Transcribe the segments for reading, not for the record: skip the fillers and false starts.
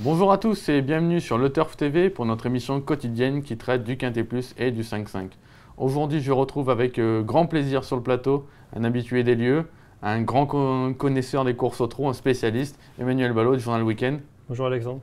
Bonjour à tous et bienvenue sur Le Turf TV pour notre émission quotidienne qui traite du Quintet Plus et du 5-5. Aujourd'hui, je retrouve avec grand plaisir sur le plateau un habitué des lieux, un grand connaisseur des courses au trot, un spécialiste, Emmanuel Ballot du Journal Week-end. Bonjour Alexandre.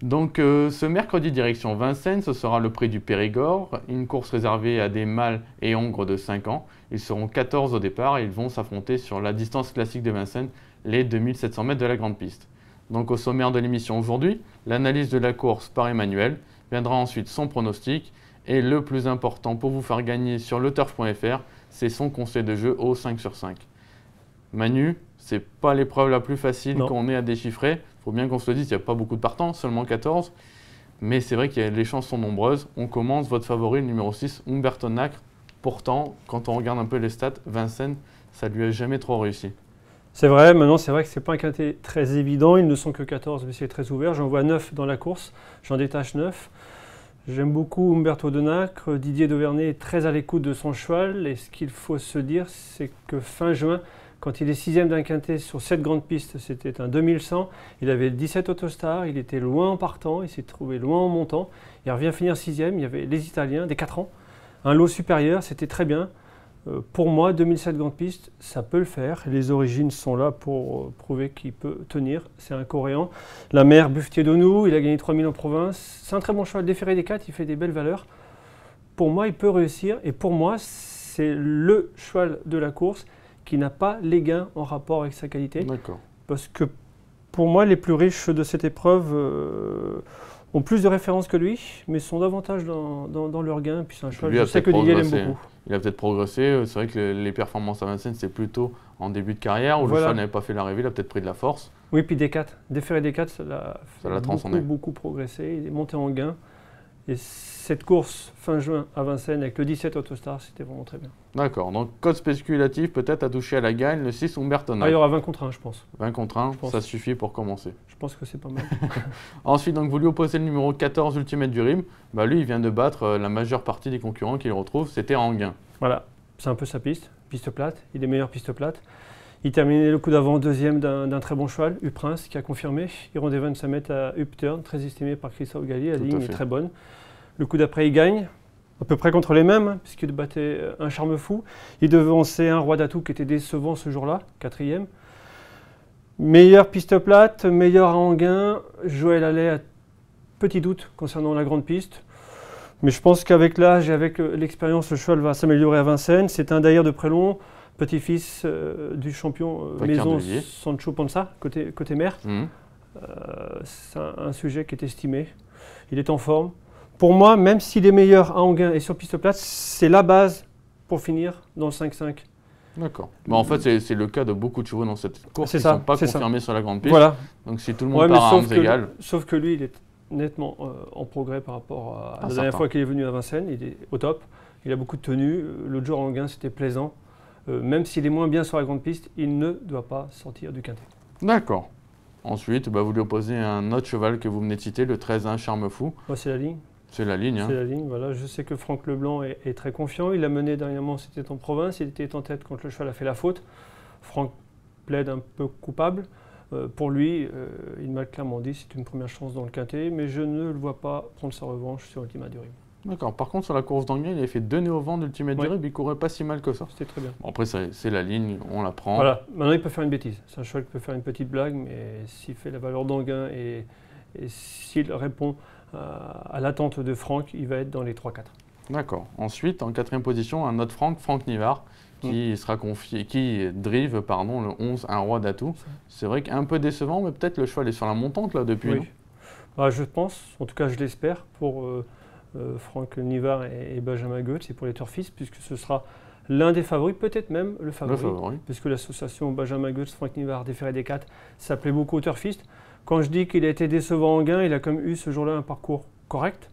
Donc ce mercredi direction Vincennes, ce sera le prix du Périgord, une course réservée à des mâles et hongres de 5 ans. Ils seront 14 au départ et ils vont s'affronter sur la distance classique de Vincennes, les 2700 mètres de la grande piste. Donc au sommaire de l'émission aujourd'hui, l'analyse de la course par Emmanuel, viendra ensuite son pronostic et le plus important pour vous faire gagner sur leturf.fr, c'est son conseil de jeu au 5 sur 5. Manu, c'est pas l'épreuve la plus facile qu'on ait à déchiffrer. Il faut bien qu'on se le dise, il n'y a pas beaucoup de partants, seulement 14. Mais c'est vrai que les chances sont nombreuses. On commence, votre favori, le numéro 6, Umberto Nacre. Pourtant, quand on regarde un peu les stats, Vincennes, ça lui a jamais trop réussi. C'est vrai, maintenant c'est vrai que ce n'est pas un quintet très évident. Ils ne sont que 14, mais c'est très ouvert. J'en vois 9 dans la course, j'en détache 9. J'aime beaucoup Umberto de Nacre. Didier Dauvernet est très à l'écoute de son cheval. Et ce qu'il faut se dire, c'est que fin juin, quand il est 6e d'un quintet sur cette grande piste, c'était un 2100, il avait 17 Autostars, il était loin en partant, il s'est trouvé loin en montant. Il revient finir 6e, il y avait les Italiens, des 4 ans, un lot supérieur, c'était très bien. Pour moi, 2007 grande piste, ça peut le faire. Les origines sont là pour prouver qu'il peut tenir. C'est un Coréen. La mère Buffetier d'Onou, il a gagné 3000 en province. C'est un très bon cheval, déféré des 4, il fait des belles valeurs. Pour moi, il peut réussir. Et pour moi, c'est le cheval de la course qui n'a pas les gains en rapport avec sa qualité. D'accord. Parce que pour moi, les plus riches de cette épreuve ont plus de références que lui, mais sont davantage dans leurs gains. Puis c'est un cheval, je sais que Didier l'aime beaucoup. Il a peut-être progressé. C'est vrai que les performances à Vincennes, c'est plutôt en début de carrière où le cheval n'avait pas fait l'arrivée, il a peut-être pris de la force. Oui, puis des 4. Déféré des 4, ça l'a transcendé. beaucoup progressé. Il est monté en gain. Et cette course fin juin à Vincennes avec le 17 Autostar, c'était vraiment très bien. D'accord. Donc, code spéculatif, peut-être à toucher à la gagne, le 6 Umberto Nacre. Il y aura 20 contre 1, je pense. 20 contre 1, ça suffit pour commencer. Je pense que c'est pas mal. Ensuite, donc, vous lui opposez le numéro 14, Ultimate du Rime. Lui, il vient de battre la majeure partie des concurrents qu'il retrouve. C'était Anguin. Voilà, c'est un peu sa piste plate. Il est meilleur piste plate. Il terminait le coup d'avant deuxième d'un très bon cheval, U-Prince, qui a confirmé. Il rendait 25 mètres à Upturn, très estimé par Christophe Galli. La ligne est très bonne. Le coup d'après, il gagne, à peu près contre les mêmes, puisqu'il battait un Charme Fou. Il devançait un Roi d'Atout qui était décevant ce jour-là, 4e. Meilleure piste plate, meilleur à Anguin. Joël Allais a petit doute concernant la grande piste. Mais je pense qu'avec l'âge et avec l'expérience, le cheval va s'améliorer à Vincennes. C'est un Daïr de Prélon, petit-fils du champion maison Sancho Panza, côté mère. C'est un sujet qui est estimé. Il est en forme. Pour moi, même s'il est meilleur à Anguin et sur piste plate, c'est la base pour finir dans le 5-5. D'accord. En fait, c'est le cas de beaucoup de chevaux dans cette course qui ne sont pas confirmés sur la grande piste. Voilà. Donc si tout le monde part à armes égales. Sauf que lui, il est nettement en progrès par rapport à la dernière fois qu'il est venu à Vincennes. Il est au top. Il a beaucoup de tenue. L'autre jour, Anguin, c'était plaisant. Même s'il est moins bien sur la grande piste, il ne doit pas sortir du quintet. D'accord. Ensuite, vous lui opposez un autre cheval que vous venez de citer, le 13-1 Charme Fou. C'est la ligne. C'est la ligne. C'est la ligne, voilà. Je sais que Franck Leblanc est très confiant. Il a mené dernièrement, c'était en province. Il était en tête quand le cheval a fait la faute. Franck plaide un peu coupable. Pour lui, il m'a clairement dit c'est une première chance dans le quintet, mais je ne le vois pas prendre sa revanche sur Ultimate du Rime. D'accord. Par contre, sur la course d'Anguin, il avait fait 2 nœuds au vent d'Ultimate du Rime, il courait pas si mal que ça. C'était très bien. Bon, après, c'est la ligne, on la prend. Voilà. Maintenant, il peut faire une bêtise. C'est un cheval qui peut faire une petite blague, mais s'il fait la valeur d'Anguin et s'il répond à l'attente de Franck, il va être dans les 3-4. D'accord. Ensuite, en 4e position, un autre Franck Nivard, qui sera confié, qui drive le 11, un Roi d'Atout. C'est vrai qu'un peu décevant, mais peut-être le cheval est sur la montante là depuis. Oui. Je pense, en tout cas je l'espère, pour Franck Nivard et Benjamin Goetz et pour les turfistes, puisque ce sera l'un des favoris, peut-être même le favori. Puisque l'association Benjamin Goetz, Franck Nivard, déféré des 4, ça plaît beaucoup aux turfistes. Quand je dis qu'il a été décevant en gain, il a quand même eu ce jour-là un parcours correct.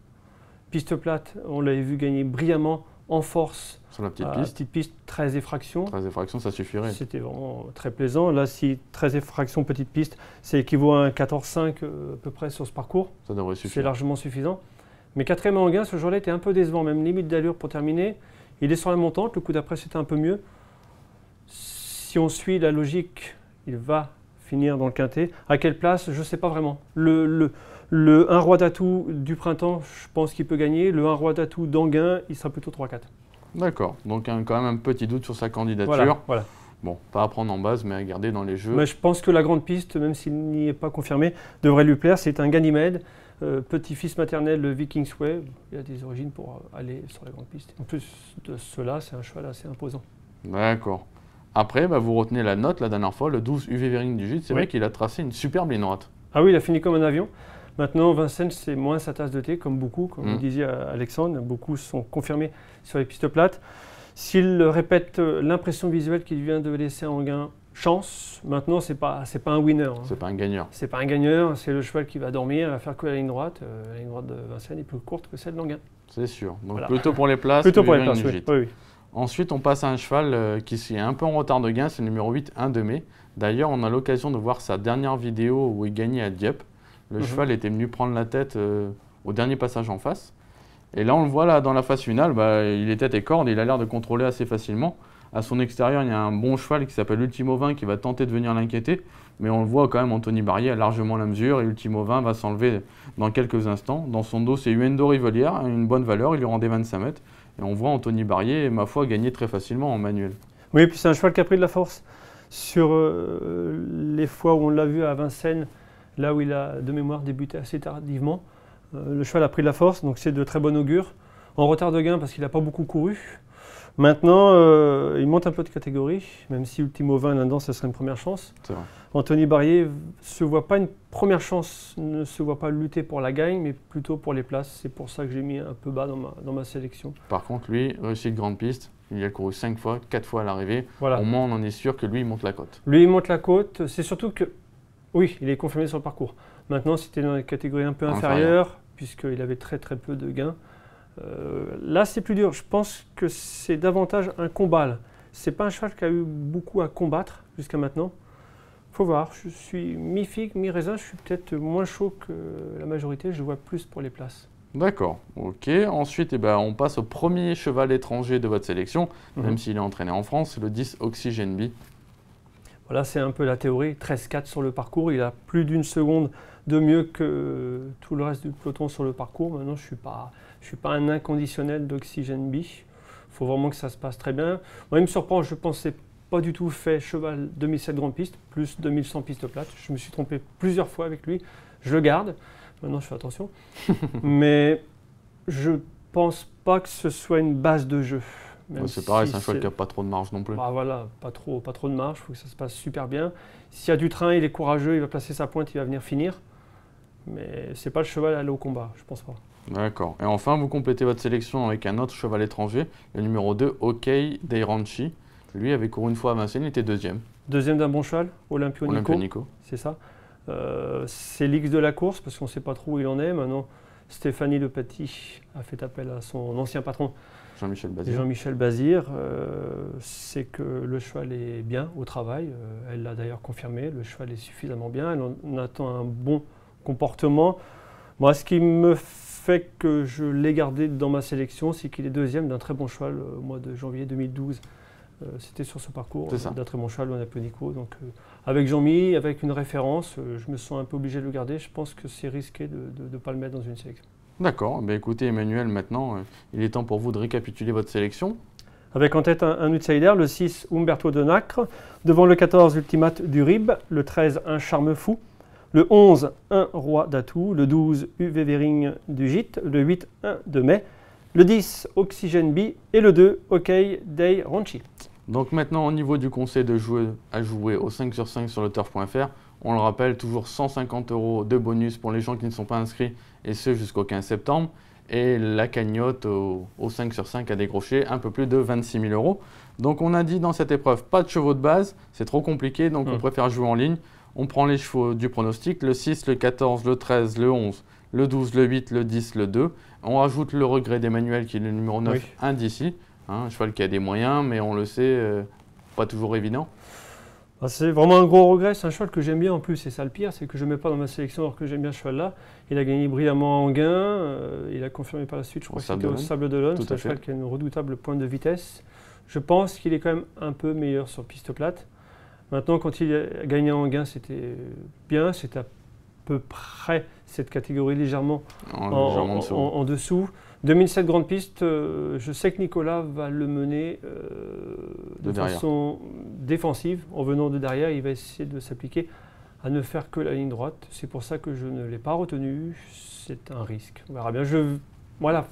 Piste plate, on l'avait vu gagner brillamment en force. Sur la petite piste, 13 effractions. 13 effractions, ça suffirait. C'était vraiment très plaisant. Là, si 13 effractions petite piste, c'est équivaut à un 14-5 à peu près sur ce parcours. Ça devrait suffire. C'est largement suffisant. Mais 4e en gain, ce jour-là était un peu décevant, même limite d'allure pour terminer. Il est sur la montante, le coup d'après c'était un peu mieux. Si on suit la logique, il va finir dans le quintet. À quelle place, je ne sais pas vraiment. Le 1 roi d'atout du printemps, je pense qu'il peut gagner. Le 1 roi d'atout d'Anguin, il sera plutôt 3-4. D'accord, donc quand même un petit doute sur sa candidature. Voilà. Bon, pas à prendre en base, mais à garder dans les jeux. Mais je pense que la grande piste, même s'il n'y est pas confirmé, devrait lui plaire. C'est un Ganymède, petit-fils maternel de Vikings Way. Il a des origines pour aller sur la grande piste. En plus de cela, c'est un cheval assez imposant. D'accord. Après, vous retenez la note la dernière fois, le 12 UV Vering du Gite. C'est vrai qu'il a tracé une superbe ligne droite. Ah oui, il a fini comme un avion. Maintenant, Vincennes, c'est moins sa tasse de thé, comme beaucoup, comme vous disiez Alexandre. Beaucoup sont confirmés sur les pistes plates. S'il répète l'impression visuelle qu'il vient de laisser à Anguin, chance. Maintenant, c'est pas un winner. C'est pas un gagneur. C'est pas un gagneur, c'est le cheval qui va dormir, il va faire que la ligne droite. La ligne droite de Vincennes est plus courte que celle d'Anguin. C'est sûr. Donc plutôt pour les places. Plutôt pour les places, oui. Ensuite, on passe à un cheval qui est un peu en retard de gain, c'est le numéro 8, 1 de mai. D'ailleurs, on a l'occasion de voir sa dernière vidéo où il gagnait à Dieppe. Le cheval était venu prendre la tête au dernier passage en face. Et là, on le voit là, dans la phase finale, il est tête et corde, il a l'air de contrôler assez facilement. À son extérieur, il y a un bon cheval qui s'appelle Ultimo 20 qui va tenter de venir l'inquiéter. Mais on le voit quand même, Anthony Barrier a largement la mesure et Ultimo 20 va s'enlever dans quelques instants. Dans son dos, c'est Uendo Rivolière, une bonne valeur, il lui rendait 25 mètres. Et on voit Anthony Barrier, ma foi, gagner très facilement en manuel. Oui, et puis c'est un cheval qui a pris de la force. Sur les fois où on l'a vu à Vincennes, là où il a de mémoire débuté assez tardivement, le cheval a pris de la force, donc c'est de très bon augure. En retard de gain parce qu'il n'a pas beaucoup couru. Maintenant, il monte un peu de catégorie, même si Ultimo 20 là-dedans, ce serait une première chance. C'est vrai. Anthony Barrier se voit pas une première chance, ne se voit pas lutter pour la gagne, mais plutôt pour les places. C'est pour ça que j'ai mis un peu bas dans ma sélection. Par contre, lui, réussi de grande piste, il a couru 5 fois, 4 fois à l'arrivée. Voilà. Au moins, on en est sûr que lui, il monte la côte. Lui, il monte la côte. C'est surtout que, oui, il est confirmé sur le parcours. Maintenant, c'était dans les catégories un peu inférieures, puisqu'il avait très peu de gains. Là, c'est plus dur. Je pense que c'est davantage un combat. C'est pas un cheval qui a eu beaucoup à combattre jusqu'à maintenant. Faut voir. Je suis mi-figue, mi-raisin. Je suis peut-être moins chaud que la majorité. Je vois plus pour les places. D'accord. Ok. Ensuite, on passe au premier cheval étranger de votre sélection, même s'il est entraîné en France, le 10 Oxygen B. Voilà, c'est un peu la théorie. 13-4 sur le parcours. Il a plus d'une seconde de mieux que tout le reste du peloton sur le parcours. Maintenant, je suis pas un inconditionnel d'Oxygen B. Il faut vraiment que ça se passe très bien. Moi, il me surprend, je pensais pas du tout fait cheval 2007 grande piste, plus 2100 pistes plates. Je me suis trompé plusieurs fois avec lui. Je le garde. Maintenant, je fais attention. Mais je pense pas que ce soit une base de jeu. C'est pareil, c'est un cheval qui n'a pas trop de marge non plus. Voilà, pas trop de marge. Il faut que ça se passe super bien. S'il y a du train, il est courageux, il va placer sa pointe, il va venir finir. Mais c'est pas le cheval à aller au combat, je pense pas. D'accord. Et enfin, vous complétez votre sélection avec un autre cheval étranger, le numéro 2, OK Deiranchi. Lui avait couru une fois à Vincennes, il était deuxième. Deuxième d'un bon cheval, Olympio Nico. C'est ça. C'est l'X de la course, parce qu'on ne sait pas trop où il en est. Maintenant, Stéphanie Le Petit a fait appel à son ancien patron, Jean-Michel Bazir. C'est que le cheval est bien au travail. Elle l'a d'ailleurs confirmé. Le cheval est suffisamment bien. Elle en attend un bon comportement. Moi, ce qui me fait que je l'ai gardé dans ma sélection, c'est qu'il est deuxième d'un très bon cheval au mois de janvier 2012. C'était sur ce parcours d'un très bon cheval, Olympio Nico. Donc, avec Jean-Mi, avec une référence, je me sens un peu obligé de le garder. Je pense que c'est risqué de ne pas le mettre dans une sélection. D'accord. Écoutez, Emmanuel, maintenant, il est temps pour vous de récapituler votre sélection. Avec en tête un outsider, le 6, Umberto de Nacre. Devant le 14, Ultimate du Rib. Le 13, un Charme Fou. Le 11, un Roi d'Atout. Le 12, UV Vering du Gite. Le 8, 1 de mai. Le 10, Oxygen B. Et le 2, OK Deiranchi. Donc maintenant, au niveau du conseil de jouer au 5 sur 5 sur le turf.fr, on le rappelle, toujours 150 € de bonus pour les gens qui ne sont pas inscrits, et ce jusqu'au 15 septembre. Et la cagnotte au 5 sur 5 a décroché un peu plus de 26 000 €. Donc on a dit dans cette épreuve, pas de chevaux de base, c'est trop compliqué, donc on préfère jouer en ligne. On prend les chevaux du pronostic, le 6, le 14, le 13, le 11, le 12, le 8, le 10, le 2. On rajoute le regret d'Emmanuel qui est le numéro 9, un d'ici. Un cheval qui a des moyens, mais on le sait, pas toujours évident. C'est vraiment un gros regret, c'est un cheval que j'aime bien en plus, c'est ça le pire, c'est que je ne mets pas dans ma sélection alors que j'aime bien ce cheval-là. Il a gagné brillamment en gain, il a confirmé par la suite, je crois que c'était au Sable d'Olonne, c'est un cheval qui a une redoutable pointe de vitesse. Je pense qu'il est quand même un peu meilleur sur piste plate. Maintenant, quand il a gagné en gain, c'était bien. C'est à peu près cette catégorie légèrement en dessous. 2007 Grande Piste, je sais que Nicolas va le mener de façon défensive. En venant de derrière, il va essayer de s'appliquer à ne faire que la ligne droite. C'est pour ça que je ne l'ai pas retenu. C'est un risque. On verra bien. Voilà,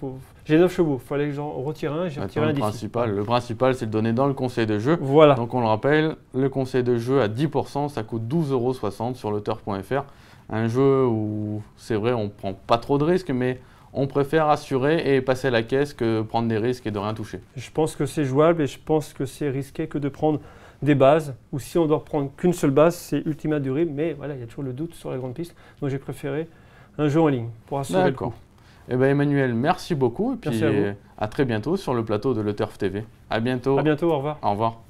j'ai 9 chevaux. Il fallait que j'en retire un. J'ai retiré un d'ici. Le principal, c'est de donner dans le conseil de jeu. Voilà. Donc on le rappelle, le conseil de jeu à 10%, ça coûte 12,60 € sur le turf.fr. Un jeu où, c'est vrai, on ne prend pas trop de risques, mais on préfère assurer et passer à la caisse que prendre des risques et de rien toucher. Je pense que c'est jouable et je pense que c'est risqué que de prendre des bases. Ou si on doit prendre qu'une seule base, c'est Ultima Durib. Mais voilà, il y a toujours le doute sur la grande piste. Donc j'ai préféré un jeu en ligne pour assurer le coup. Eh bien Emmanuel, merci beaucoup. Et puis à très bientôt sur le plateau de Le Turf TV. À bientôt. À bientôt, au revoir. Au revoir.